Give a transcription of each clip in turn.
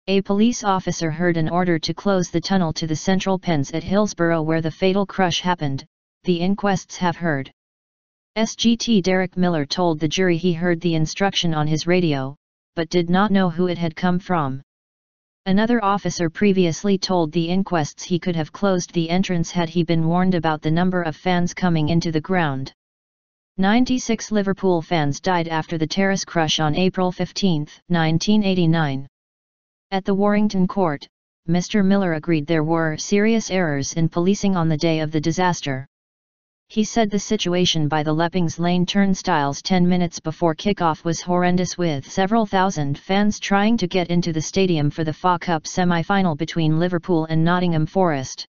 A police officer heard an order to close the tunnel to the central pens at Hillsborough where the fatal crush happened, the inquests have heard. Sgt Derek Miller told the jury he heard the instruction on his radio, but did not know who it had come from. Another officer previously told the inquests he could have closed the entrance had he been warned about the number of fans coming into the ground. 96 Liverpool fans died after the terrace crush on April 15, 1989. At the Warrington court, Mr. Miller agreed there were serious errors in policing on the day of the disaster. He said the situation by the Leppings Lane turnstiles 10 minutes before kickoff was horrendous, with several thousand fans trying to get into the stadium for the FA Cup semi-final between Liverpool and Nottingham Forest.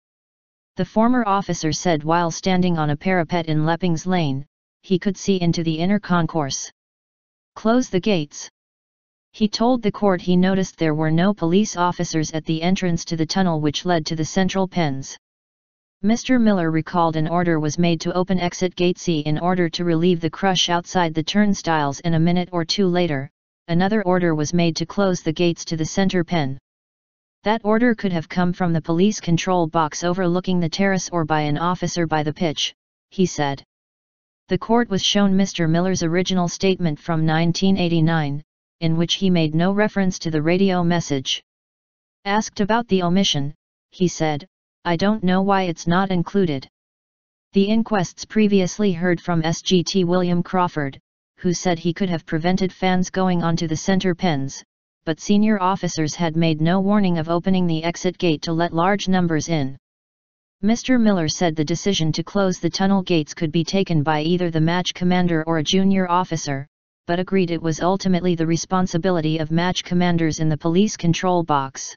The former officer said while standing on a parapet in Leppings Lane, he could see into the inner concourse. "Close the gates." He told the court he noticed there were no police officers at the entrance to the tunnel which led to the central pens. Mr. Miller recalled an order was made to open exit gate C in order to relieve the crush outside the turnstiles, and a minute or two later, another order was made to close the gates to the center pen. That order could have come from the police control box overlooking the terrace or by an officer by the pitch, he said. The court was shown Mr. Miller's original statement from 1989, in which he made no reference to the radio message. Asked about the omission, he said, "I don't know why it's not included." The inquests previously heard from Sgt William Crawford, who said he could have prevented fans going onto the center pens, but senior officers had made no warning of opening the exit gate to let large numbers in. Mr. Miller said the decision to close the tunnel gates could be taken by either the match commander or a junior officer, but agreed it was ultimately the responsibility of match commanders in the police control box.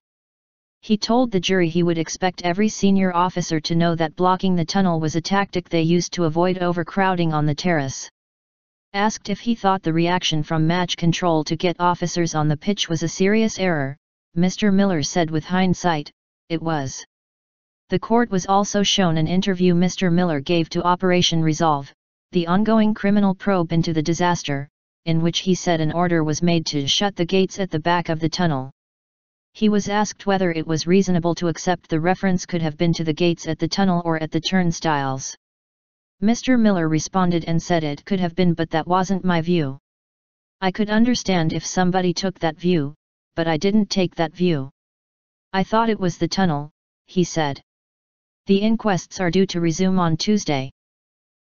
He told the jury he would expect every senior officer to know that blocking the tunnel was a tactic they used to avoid overcrowding on the terrace. Asked if he thought the reaction from match control to get officers on the pitch was a serious error, Mr. Miller said with hindsight, it was. The court was also shown an interview Mr. Miller gave to Operation Resolve, the ongoing criminal probe into the disaster, in which he said an order was made to shut the gates at the back of the tunnel. He was asked whether it was reasonable to accept the reference could have been to the gates at the tunnel or at the turnstiles. Mr. Miller responded and said it could have been, but that wasn't my view. I could understand if somebody took that view, but I didn't take that view. I thought it was the tunnel, he said. The inquests are due to resume on Tuesday.